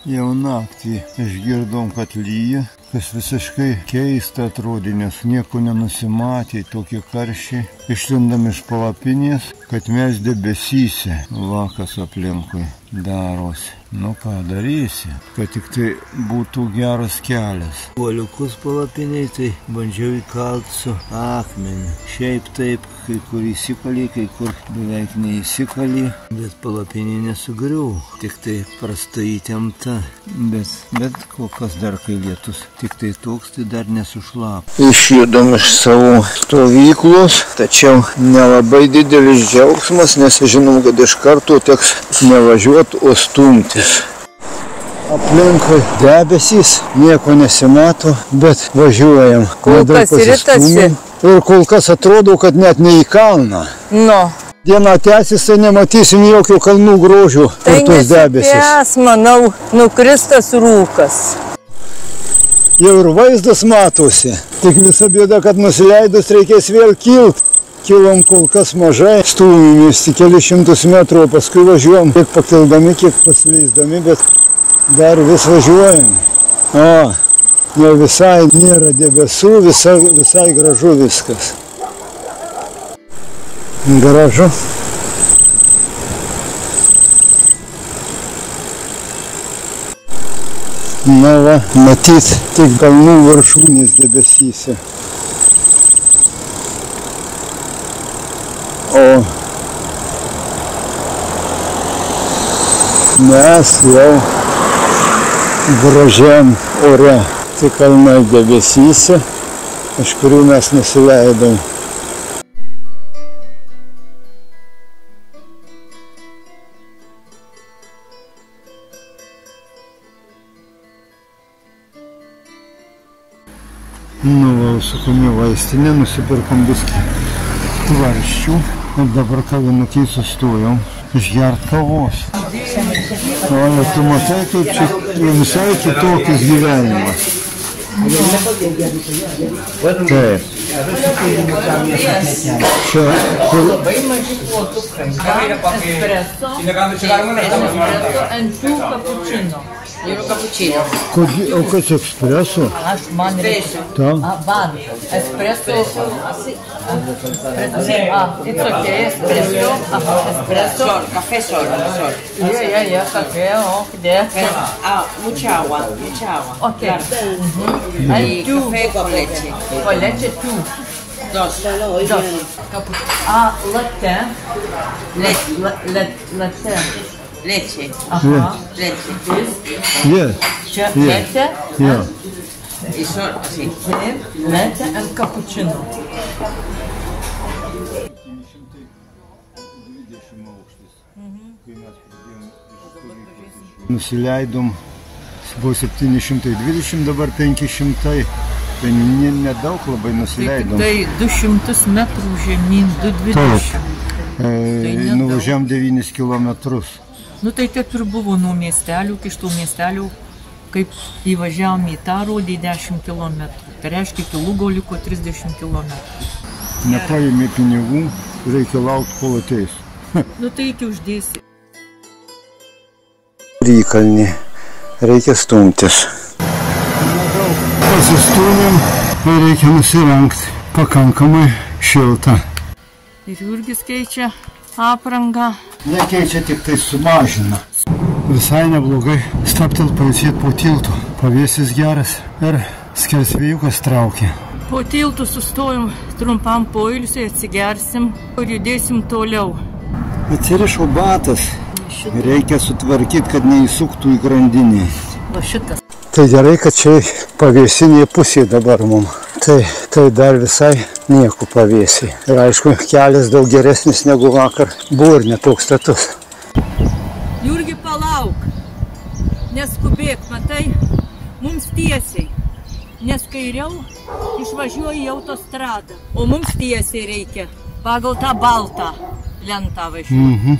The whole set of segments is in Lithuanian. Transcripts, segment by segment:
Jau naktį išgirdom, kad lyja, kas visiškai keista atrodė, nes nieko nenusimatė, tokie karščiai. Išlindam iš palapinės, kad mes debesyse, vakas aplinkui darosi. Nu ką darysi, kad tik tai būtų geras kelias. Uoliukus palapiniai tai bandžiau įkalt su akmenį. Šiaip taip, kai kur įsikalė, kai kur beveik neįsikalė, bet palapinė nesugriuvo. Tik tai prastai įtempta, bet kol kas dar kai lietus. Tik tai toks, tai dar nesušlap. Išjudom iš savo stovyklos, tačiau nelabai didelis džiaugsmas, nes žinom, kad iš karto teks nevažiuoti, o stumtis. Aplinkui debesys, nieko nesimato, bet važiuojam. Kol kas ritasi. Ir kol kas atrodo, kad net ne į kalną. Nu. Diena tęsis, tai nematysim jokio kalnų grožių per tuos debesis. Tai nesipės, manau, nukristas rūkas. Jau ir vaizdas matosi. Tik visa bėda, kad nusileidus reikės vėl kilt. Kilom kol kas mažai, stūmėmės tik kelius šimtus metrų, o paskui važiuojam kiek pakildami, kiek pasileisdami, bet dar vis važiuojam. O, jau visai nėra debesų, visai gražu viskas. Gražu. Na va, matyt, tik kalnų viršūnės debesyse. O mes jau gražiam ore, tik kalnai debesyse, iš kurių mes nusileidom. Nu, va, užsukome vaistinę, nusipirkom biskį tvarščių. Ir dabar kavinukėj sustojom išgert kavos. O, tu matai, kaip čia visai kitokis gyvenimas. Taip. Čia labai maži plotukai. Espresso, ant jų kapučino. O kas espresso? Aš man reikia. Man. Espresso. It's okay, espresso. Espresso. Café solo. Yeah, café, okay. Mucha agua. Okay. Y café con leche. Con leche tú. Dos. Latte. Latte. Leche. Ajá. Leche. Yes. Latte. Yeah. Y son así. Latte and cappuccino. Nusileidom, buvo 720, dabar 500, tai nedaug labai nusileidom. Tai 200 metrų žemyn, 220. Nuvažiavam 9 kilometrus. Nu tai taip ir buvo nuo miestelių, iš tų miestelių, kaip įvažiavom į tą rodį 10 kilometrų. Tai reiškia, iki Lugo liko 30 kilometrų. Nepaėmė pinigų, reikia laukti, kol ateis. Nu tai iki uždėsi. Rykalnį, reikia stumtis. Pasistūmėm ir reikia nusirengti, pakankamai šilta. Ir Jurgis keičia aprangą. Nekeičia, tik tai sumažina. Visai neblogai stabtelt pailsėti po tiltu. Pavėsis geras ir skersvėjukas traukia. Po tiltu sustojom trumpam poilsiui, atsigersim ir judėsim toliau. Atsirišo batas. Reikia sutvarkyti, kad neįsuktų į grandinį. Va šitas. Tai gerai, kad čia pavėsinė pusė dabar mums. Tai dar visai nieko pavėsiai. Ir aišku, kelias daug geresnis negu vakar buvo ir netoks status. Jurgi, palauk. Neskubėk, matai, mums tiesiai. Nes kairiau išvažiuoja į autostradą. O mums tiesiai reikia. Pagal tą baltą lentą važiuoja.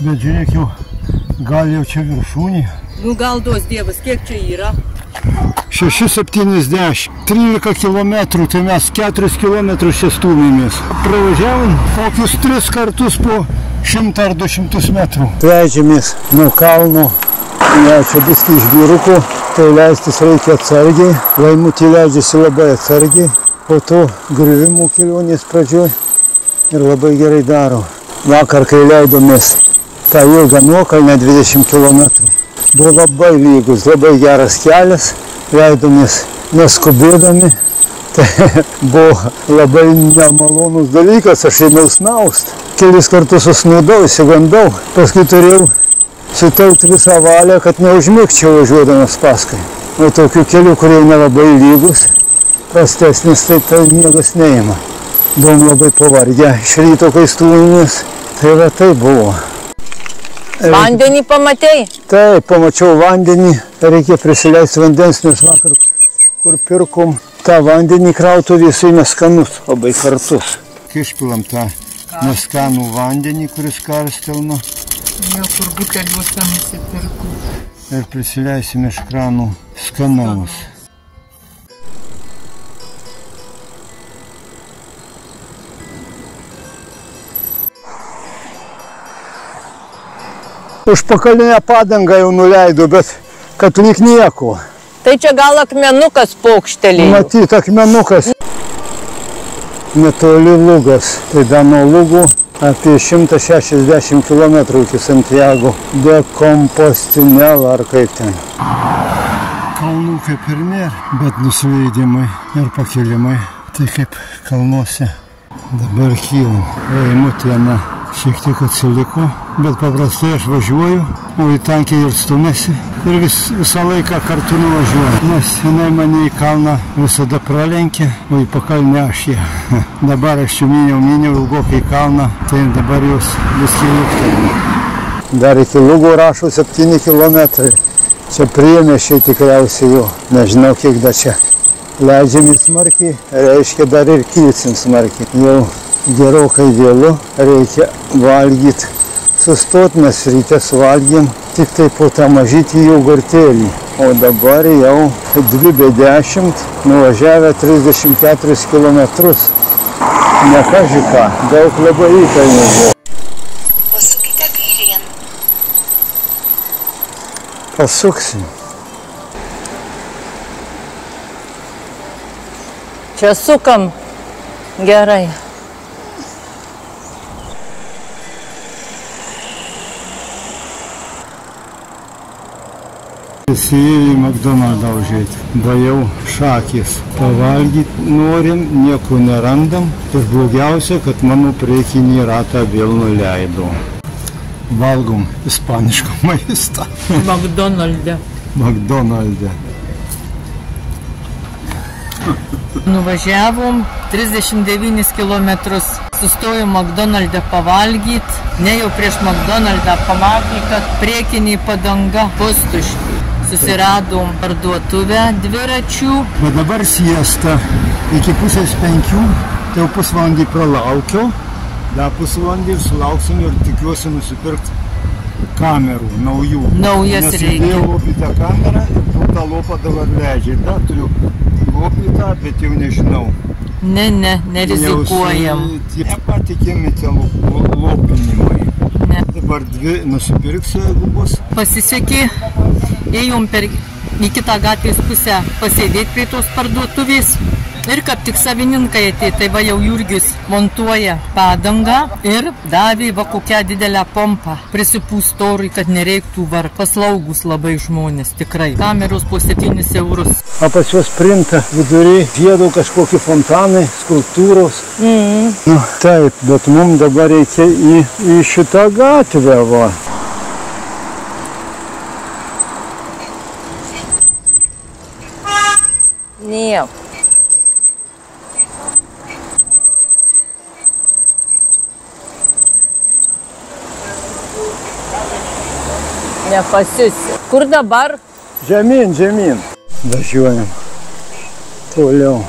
Bet žiūrėk jau, gal jau čia viršūnė. Nu gal duos Dievas, kiek čia yra? 6,70. 13 kilometrų, tai mes 4 kilometrus čia stūmėmės. Pravažiavom kokius 3 kartus po 100 ar 200 metrų. Leidžiamės nuo kalno Ne, čia biskį iš vyrukų, tai leistis reikia atsargiai, laimutį leidžiasi labai atsargiai, po to griuvimų kelionės pradžioj ir labai gerai daro. Vakar, kai leidomės tą ilgą nuokalnę 20 km, buvo labai lygus, labai geras kelias, leidomės neskubėdami. Tai buvo labai nemalonus dalykas, aš ėmiau snaust. Kelis kartus susnūdau, įsigandau, paskui turėjau sutelkti visą valią, kad neužmigčiau važiuodamas paskui. O tokių kelių, kurie nelabai lygus, prastesnis, tai niekas neima. Buvom labai pavargę iš ryto, kai stūmėmės, tai va tai buvo. Vandenį pamatei? Taip, pamačiau vandenį, reikia prisileisti vandens, nes vakar, kur pirkom tą vandenį krautų visai neskanus, labai kartus. Kai išpilam tą neskanų vandenį, kuris karstelno. Jo, kur buteliuose nusipirku. Ir prisileisime iš kranų skanaus. Užpakalinę padangą jau nuleido, bet kad lyg nieko. Tai čia gal akmenukas paukštelėjo. Matyt, akmenukas. Netoli Lugas. Tai dar nuo Lugų apie 160 km iki Santiago de Compostela ar kaip ten. Kalnų kaip ir nėra, bet nusileidimai ir pakilimai. Tai kaip kalnuose. Dabar kylam. Raimutėna šiek tiek atsiliko, bet paprastai aš važiuoju, o į tankiai ir stumėsi ir visą laiką kartu nuvažiuoju. Nes jinai mane į kalną visada pralenkė, o į pakalnę aš ją. Dabar aš čia myniau ilgokai į kalną, tai dabar jos viskai luktelė. Dar iki Lugo rašo 7 km. Čia priemiesčiai tikriausiai jau, nežinau kiek dar čia. Leidžiami smarkiai, reiškia dar ir kilsim smarkiai. Jau gerokai vėlu, reikia valgyti. Sustot, mes ryte suvalgėm tik tai po tą mažytį jogurtėlį. O dabar jau 2:10, nuvažiavę 34 km. Ne kaži ką, daug labai įkalnių buvo. Pasukite kairėn. Pasuksim. Čia sukam. Gerai. Įsijai į McDonald'ą užeiti. Ba jau šakės. Pavalgyti norim, nieko nerandam. Ir blogiausia, kad mano priekinį ratą vėl nuleido. Valgom ispanišką maistą. McDonald'e. Nuvažiavom 39 km, sustojom McDonald'e pavalgyti. Ne jau prieš McDonald'ą pamatė, kad priekinė padanga pustuštė. Susiradom parduotuvę dviračių. Bet dabar siesta. Iki 4:30, tai jau pusvalandį pralaukiau. Dar pusvalandį ir sulauksim ir tikiuosi nusipirkti kamerų naujų. Naujas reikia. Nesidėjau lopytą kamerą ir po tą lopą dabar leidžia. Dar turiu lopytą, bet jau nežinau. Ne, nerizikuojam. Tie patikimi tie lopinimai. Ne. Dabar 2 nusipirksiu, jeigu bus. Pasisekė, ėjom į kitą gatvės pusę pasėdėti prie tos parduotuvės. Ir kaip tik savininkai atėjo, tai va jau Jurgis montuoja padangą ir davė va kokią didelę pompą prisipūst orui, kad nereiktų paslaugus labai žmonės, tikrai. Kameros po 7 eurus. O pas juos printa vidury žiedo kažkokie fontanai, skulptūros. Nu, taip, bet mums dabar reikia į šitą gatvę, va. Nieko. Nepasiusi. Kur dabar? Žemyn. Važiuojam. Toliau.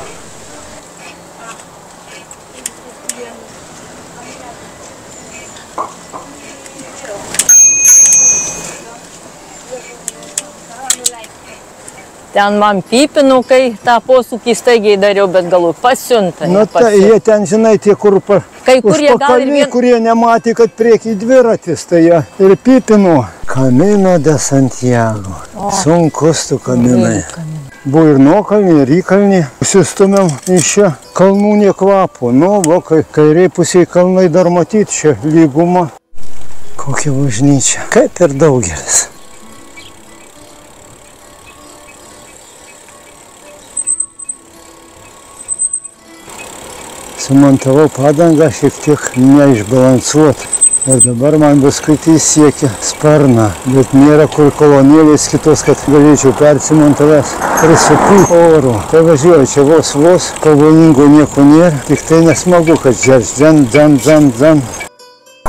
Ten man pypino, kai tą posūkį staigiai dariau, bet galų pasiunta. Na tai jie ten, žinai, tie, kur Kai kurie gal ir užpakaliai, kurie nematė, kad priekį dviratis, tai jie ir pypino. Camino de Santiago. Sunkus tu kaminai. Buvo ir nuokalnį, ir įkalnį. Susistumėm iš čia kalnų nekvapo. Nu, va, kairiai pusėje kalnai dar matyti čia lygumą. Kokia bažnyčia. Kaip ir daugelis. Sumontavau padangą šiek tiek neišbalansuotą. Ir dabar man biskutys siekia sparną, bet nėra kur kolonėlės kitos, kad galėčiau persimontavęs prisipūti oro. Tai važiuoju, čia vos pavojingo nieko nėra, tik tai nesmagu, kad žerš dzan.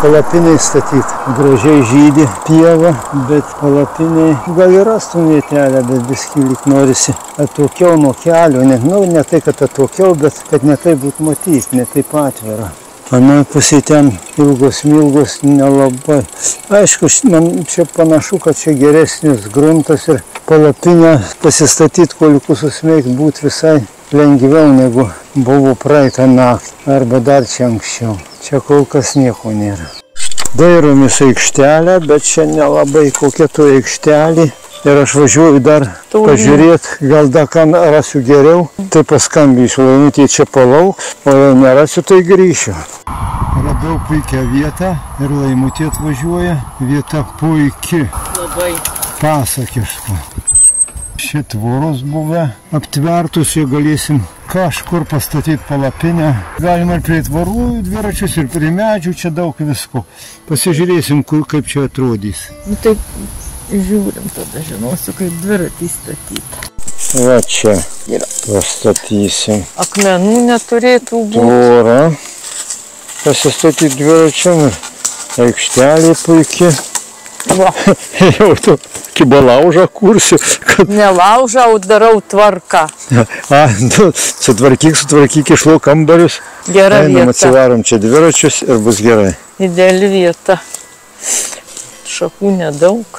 Palapiniai statyti. Gražiai žydi pieva, bet palapiniai gal ir rastų vietelę, bet biskį lyg norisi atokiau nuo kelio. Ne tai, kad atokiau, bet kad ne tai būtų matyti, ne taip atvira. Anoj pusėje ten ilgos milgos nelabai. Aišku, man čia panašu, kad čia geresnis gruntas ir palapinę pasistatyti, koliukus susmeigti būtų visai lengviau negu buvo praeitą naktį arba dar čia anksčiau. Čia kol kas nieko nėra. Dairomis aikštelę, bet čia nelabai kokia tu aikštelė. Ir aš važiuoju dar pažiūrėti, gal dar ką rasiu geriau. Tai paskambinsiu, Laimutė čia palauks, o jei nerasiu, tai grįšiu. Radau puikią vietą ir Laimutė atvažiuoja. Vieta puiki. Labai. Pasakiška. Šie tvoros buvę aptvertus, jie galėsim kažkur pastatyti palapinę. Galima ir prie tvorų dviračius, ir prie medžių, čia daug visko. Pasižiūrėsim, kaip čia atrodys. Nu taip, žiūrim, tada žinosiu, kaip dviratį statyti. Va čia pastatysim. Akmenų neturėtų būti. Tvorą. Pasistatyti dviračiam. Aikštelė puikiai. Va. Jau tu kibalaužą kursiu. Ne laužą, o darau tvarką. Sutvarkyk išlo kambarius. Gera vieta. Einam, atsivarom čia dviračius ir bus gerai. Ideali vieta. Šakų nedaug.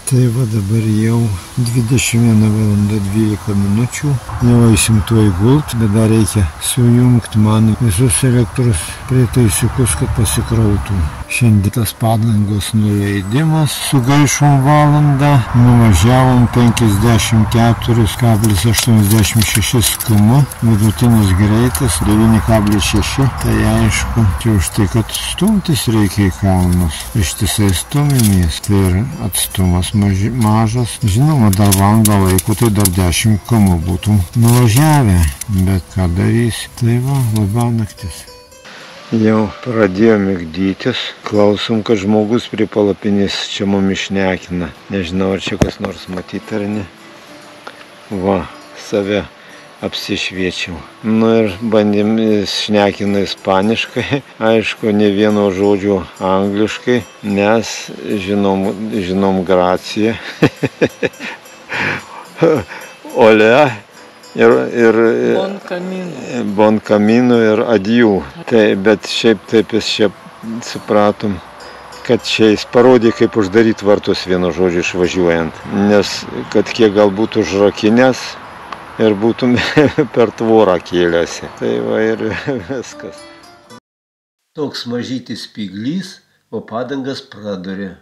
Tai va dabar jau 21:12 minučių. Jau eisim tuoj gult, bet dar reikia sujungti man visus elektros prietaisiukus, kad pasikrautų. Šiandien tas padangos nuleidimas, sugaišom valandą, nuvažiavom 54,86 km, vidutinis greitis 9,6, tai aišku, čia už tai, kad stumtis reikia į kalnus, ištisai stumimės, tai ir atstumas mažas, žinoma, dar valandą laiko, tai dar 10 km būtum nuvažiavę, bet ką darys, tai va, laba naktis. Jau pradėjo migdytis, klausom, kad žmogus prie palapinės čia mumis šnekina. Nežinau, ar čia kas nors matyti ar ne. Va, save apsišviečiau. Nu ir bandėm šnekina ispaniškai, aišku, ne vieno žodžio angliškai, nes žinom graciją. Ole. Ir bon camino ir adieu. Tai, bet šiaip taip jis čia supratom, kad čia jis parodė, kaip uždaryti vartus vienu žodžiu išvažiuojant. Nes kad kiek gal būtų užrakinęs ir būtum per tvorą kėlėsi. Tai va ir viskas. Toks mažytis spyglys, o padangas pradurė.